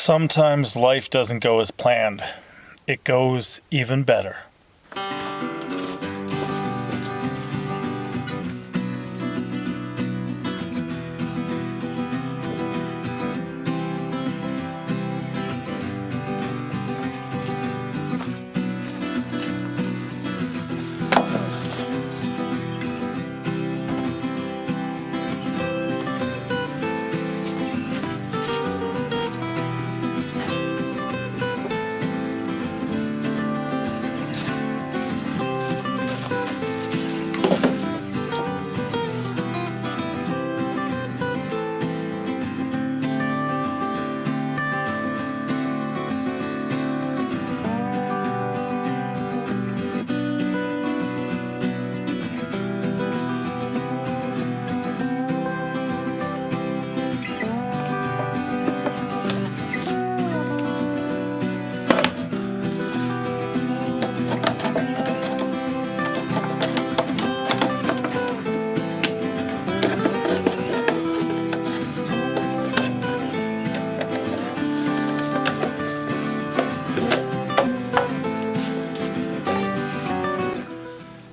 Sometimes life doesn't go as planned. It goes even better.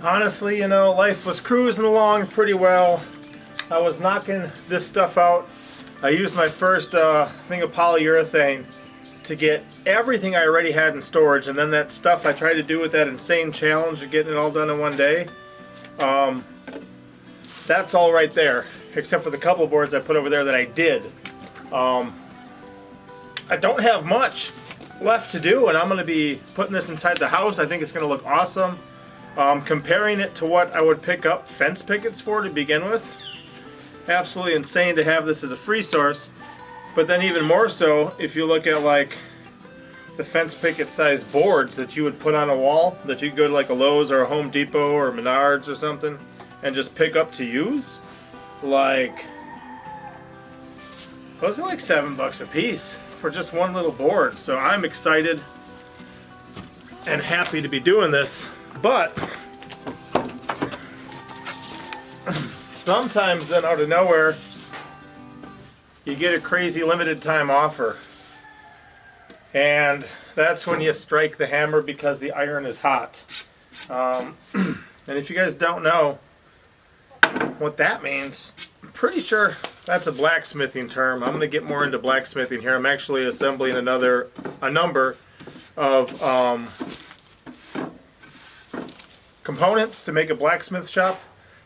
Honestly, life was cruising along pretty well. I was knocking this stuff out. I used my first thing of polyurethane to get everything I already had in storage, and then that stuff I tried to do with that insane challenge of getting it all done in one day. That's all right there, except for the couple boards I put over there that I did. I don't have much left to do, and I'm going to be putting this inside the house. I think it's going to look awesome. Comparing it to what I would pick up fence pickets for to begin with, absolutely insane to have this as a free source. But then even more so if you look at like the fence picket size boards that you would put on a wall that you could go to like a Lowe's or a Home Depot or Menards or something and just pick up to use. Like, those are like $7 a piece for just one little board. So I'm excited and happy to be doing this. But sometimes then out of nowhere you get a crazy limited time offer, and that's when you strike the hammer because the iron is hot. And if you guys don't know what that means, I'm pretty sure that's a blacksmithing term. I'm going to get more into blacksmithing here. I'm actually assembling a number of components to make a blacksmith shop.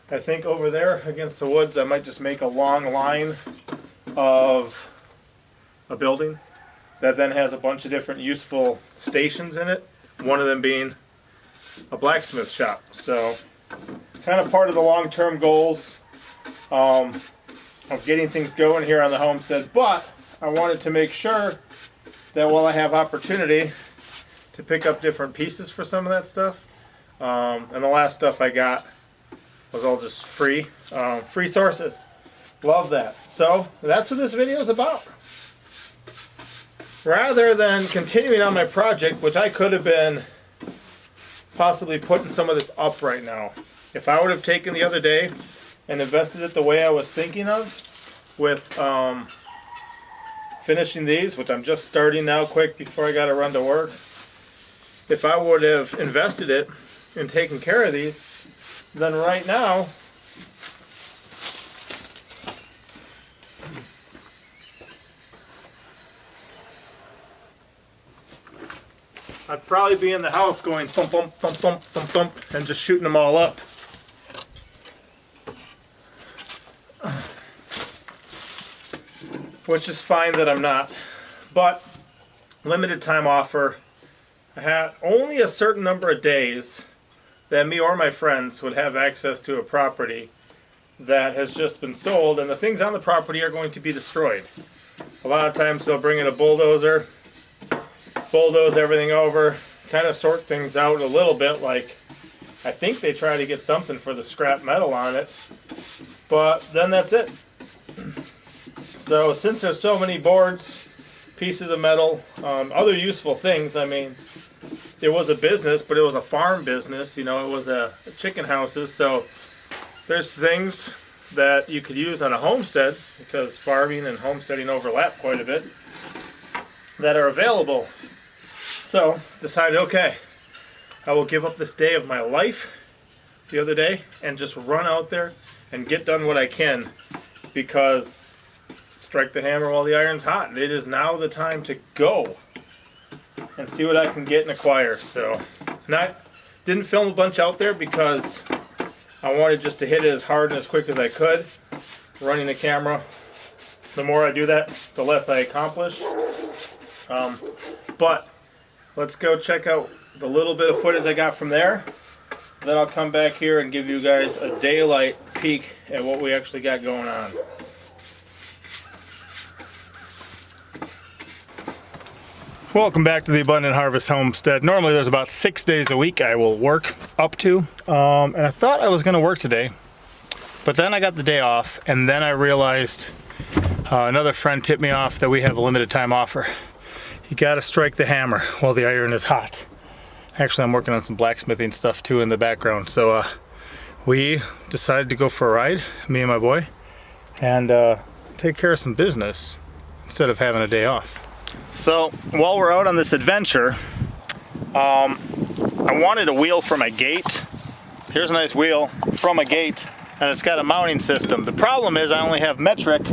I think over there against the woods I might just make a long line of a building that then has a bunch of different useful stations in it, one of them being a blacksmith shop. So kind of part of the long-term goals of getting things going here on the homestead, but I wanted to make sure that while I have opportunity to pick up different pieces for some of that stuff, and the last stuff I got was all just free sources. Love that. So that's what this video is about. Rather than continuing on my project, which I could have been possibly putting some of this up right now, if I would have taken the other day and invested it the way I was thinking of with finishing these, which I'm just starting now quick before I got to run to work, if I would have invested it in taking care of these, then right now I'd probably be in the house going thump thump thump thump thump thump and just shooting them all up. Which is fine that I'm not, but limited time offer. I had only a certain number of days that me or my friends would have access to a property that has just been sold, and the things on the property are going to be destroyed. A lot of times they'll bring in a bulldozer, bulldoze everything over, kind of sort things out a little bit. Like, I think they try to get something for the scrap metal on it, but then that's it. So since there's so many boards, pieces of metal, other useful things, I mean, it was a business, but it was a farm business, it was a chicken houses, so there's things that you could use on a homestead, because farming and homesteading overlap quite a bit, that are available. So decided, okay, I will give up this day of my life the other day and just run out there and get done what I can, because strike the hammer while the iron's hot. It is now the time to go and see what I can get and acquire. So didn't film a bunch out there because I wanted just to hit it as hard and as quick as I could. Running the camera, the more I do that, the less I accomplish. But let's go check out the little bit of footage I got from there. Then I'll come back here and give you guys a daylight peek at what we actually got going on. Welcome back to the Abundant Harvest Homestead. Normally there's about 6 days a week I will work up to. And I thought I was going to work today, but then I got the day off, and then I realized another friend tipped me off that we have a limited time offer. You got to strike the hammer while the iron is hot. Actually, I'm working on some blacksmithing stuff too in the background. So we decided to go for a ride, me and my boy, and take care of some business instead of having a day off. So while we're out on this adventure, I wanted a wheel for my gate. Here's a nice wheel from a gate, and it's got a mounting system. The problem is I only have metric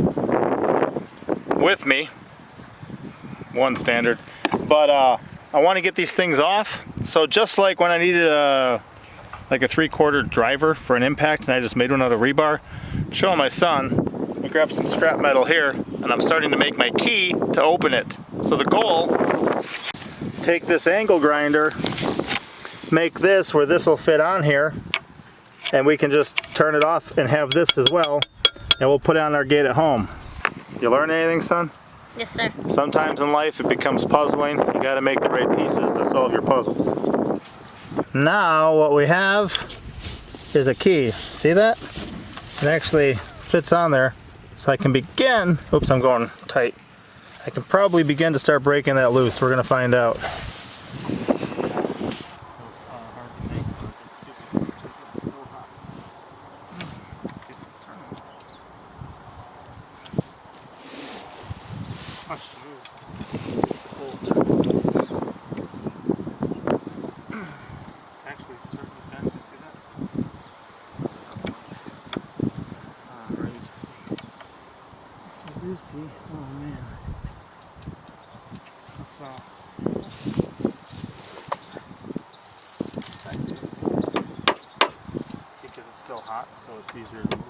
with me, one standard, but I want to get these things off. So just like when I needed like a 3/4 driver for an impact, and I just made one out of rebar, I'm showing my son. I grabbed some scrap metal here, and I'm starting to make my key to open it. So the goal, take this angle grinder, make this where this will fit on here, and we can just turn it off and have this as well, and we'll put it on our gate at home. You learn anything, son? Yes, sir. Sometimes in life it becomes puzzling. You got to make the right pieces to solve your puzzles. Now what we have is a key. See that? It actually fits on there, so I can begin. Oops, I'm going tight. I can probably begin to start breaking that loose. We're going to find out. Oh man. That's because it's still hot, so it's easier to move.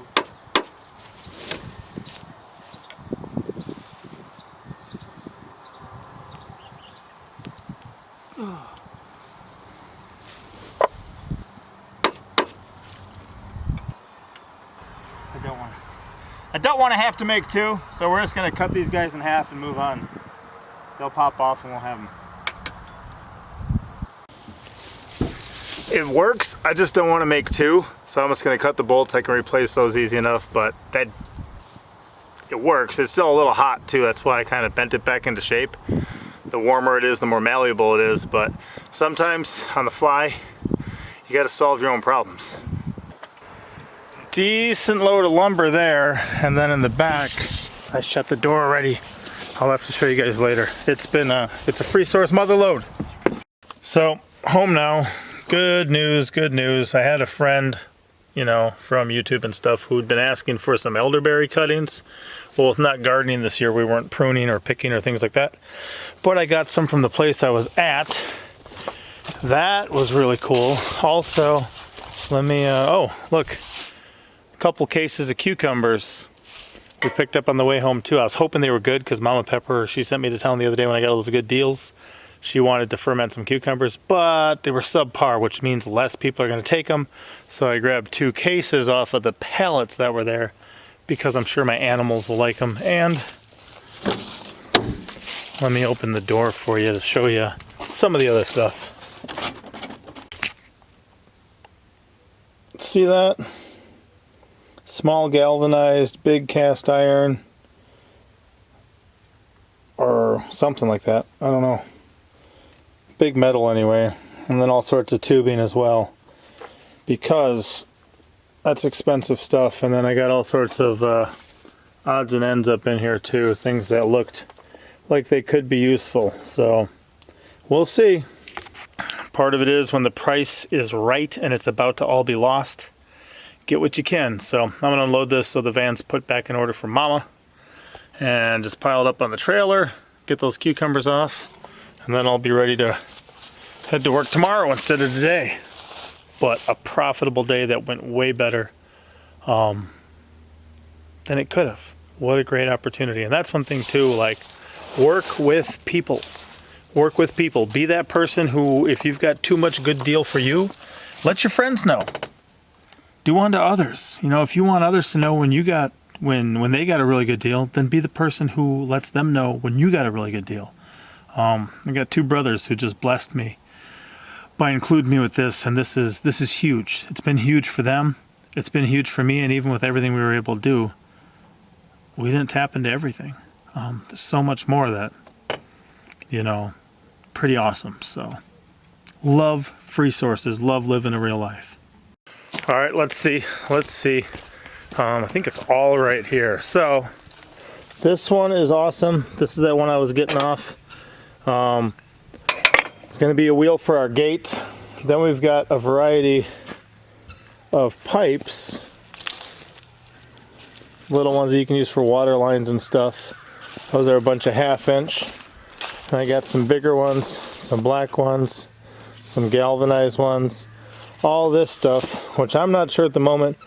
I don't want to have to make two, so we're just going to cut these guys in half and move on. They'll pop off and we'll have them. It works, I just don't want to make two, so I'm just going to cut the bolts. I can replace those easy enough, but it works. It's still a little hot too, that's why I kind of bent it back into shape. The warmer it is, the more malleable it is, but sometimes on the fly, you got to solve your own problems. Decent load of lumber there, and then in the back I shut the door already. I'll have to show you guys later. It's a free source mother load. So home now. Good news. I had a friend, you know, from YouTube and stuff who'd been asking for some elderberry cuttings. Well, with not gardening this year, we weren't pruning or picking or things like that, but I got some from the place I was at. That was really cool. Also, let me oh look, couple cases of cucumbers we picked up on the way home too. I was hoping they were good because Mama Pepper, she sent me to town the other day when I got all those good deals. She wanted to ferment some cucumbers, but they were subpar, which means less people are going to take them. So I grabbed 2 cases off of the pallets that were there because I'm sure my animals will like them. And let me open the door for you to show you some of the other stuff. See that? Small galvanized, big cast iron, or something like that. I don't know. Big metal anyway. And then all sorts of tubing as well, because that's expensive stuff. And then I got all sorts of odds and ends up in here too. Things that looked like they could be useful. So we'll see. Part of it is when the price is right and it's about to all be lost, get what you can. So I'm gonna unload this so the van's put back in order for Mama, and just pile it up on the trailer, get those cucumbers off, and then I'll be ready to head to work tomorrow instead of today. But a profitable day that went way better than it could have. What a great opportunity. And that's one thing too, like, work with people. Work with people. Be that person who, if you've got too much good deal for you, let your friends know. Do unto others. You know, if you want others to know when you got, when they got a really good deal, then be the person who lets them know when you got a really good deal. I got two brothers who just blessed me by including me with this, and this is huge. It's been huge for them. It's been huge for me, and even with everything we were able to do, we didn't tap into everything. There's so much more that, you know, pretty awesome. So love free sources, love living a real life. All right, let's see. I think it's all right here. So this one is awesome. This is that one I was getting off. It's going to be a wheel for our gate. Then we've got a variety of pipes, little ones that you can use for water lines and stuff. Those are a bunch of 1/2 inch. And I got some bigger ones, some black ones, some galvanized ones, all this stuff, which I'm not sure at the moment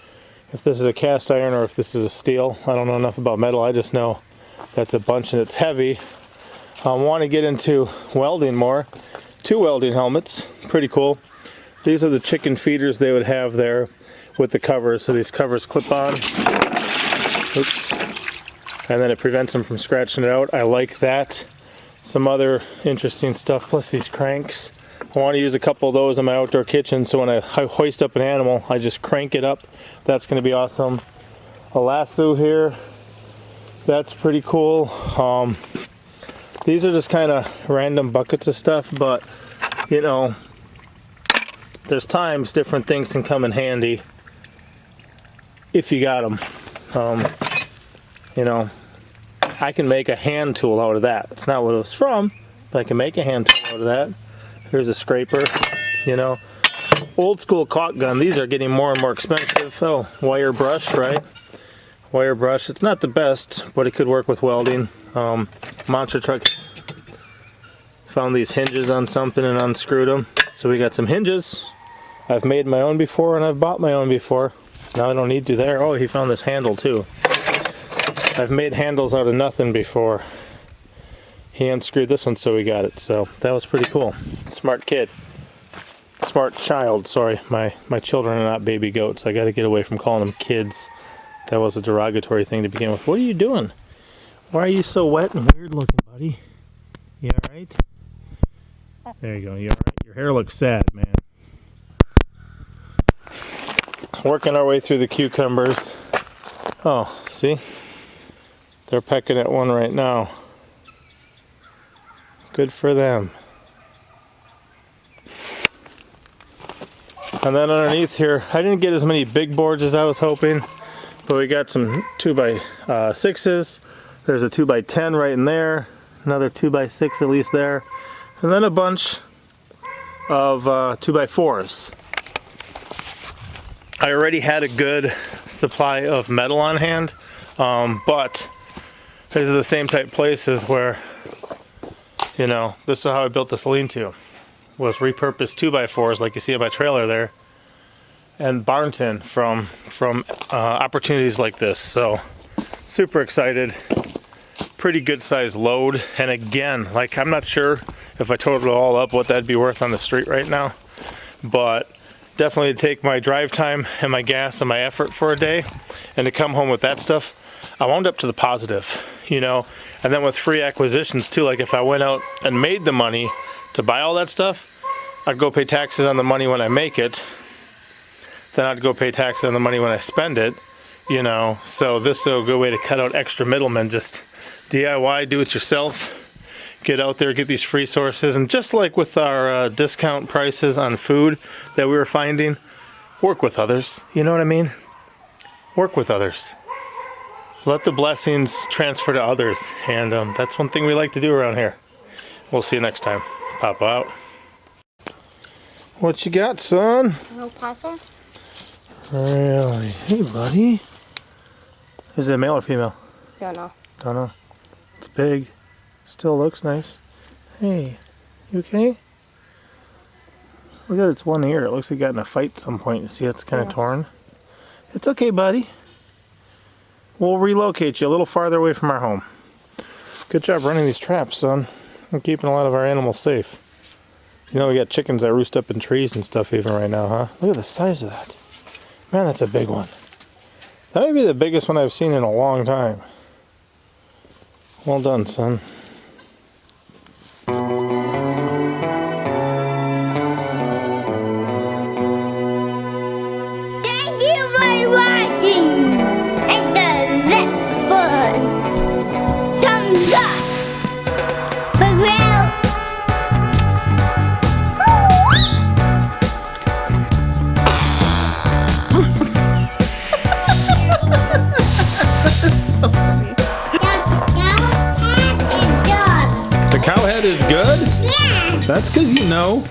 if this is a cast iron or if this is a steel. I don't know enough about metal. I just know that's a bunch and it's heavy. I want to get into welding more. 2 welding helmets, pretty cool. These are the chicken feeders they would have there with the covers. So these covers clip on. Oops. And then it prevents them from scratching it out. I like that. Some other interesting stuff, plus these cranks. I want to use a couple of those in my outdoor kitchen, so when I hoist up an animal, I just crank it up. That's going to be awesome. A lasso here. That's pretty cool. These are just kind of random buckets of stuff, but, you know, there's times different things can come in handy if you got them. You know, I can make a hand tool out of that. It's not what it was from, but I can make a hand tool out of that. Here's a scraper, you know. Old school caulk gun. These are getting more and more expensive. Oh, wire brush, right? Wire brush. It's not the best, but it could work with welding. Monster truck found these hinges on something and unscrewed them. So we got some hinges. I've made my own before and I've bought my own before. Now I don't need to there. Oh, he found this handle too. I've made handles out of nothing before. He unscrewed this one, so we got it. So that was pretty cool. Smart kid. Smart child, sorry. My children are not baby goats. I got to get away from calling them kids. That was a derogatory thing to begin with. What are you doing? Why are you so wet and weird looking, buddy? You alright? There you go. You alright? Your hair looks sad, man. Working our way through the cucumbers. Oh, see? They're pecking at one right now. Good for them. And then underneath here, I didn't get as many big boards as I was hoping, but we got some 2x6s. There's a 2x10 right in there, another 2x6 at least there, and then a bunch of 2x4s. I already had a good supply of metal on hand, but these are the same type places where, you know, this is how I built this lean-to. Was repurposed 2x4s like you see on my trailer there, and barn tin from opportunities like this. So super excited. Pretty good size load, and again, like, I'm not sure if I totaled it all up what that'd be worth on the street right now, but definitely to take my drive time and my gas and my effort for a day and to come home with that stuff, I wound up to the positive, you know. And then with free acquisitions too, like if I went out and made the money to buy all that stuff, I'd go pay taxes on the money when I make it, then I'd go pay taxes on the money when I spend it, you know. So this is a good way to cut out extra middlemen. Just DIY, do it yourself, get out there, get these free sources. And just like with our discount prices on food that we were finding, work with others, you know what I mean? Work with others. let the blessings transfer to others. And that's one thing we like to do around here. We'll see you next time. Papa out. What you got, son? An opossum? Really? Hey, buddy. Is it a male or female? Don't know. Don't know. It's big. Still looks nice. Hey, you okay? Look at its one ear. It looks like it got in a fight at some point. You see it's kind of torn? It's okay, buddy. We'll relocate you a little farther away from our home. Good job running these traps, son. And keeping a lot of our animals safe. You know, we got chickens that roost up in trees and stuff even right now, huh? Look at the size of that. Man, that's a big one. That might be the biggest one I've seen in a long time. Well done, son. Thank you for watching. Hit the like button. Thumbs up. For real. The cow head is good? Yeah. That's because you know.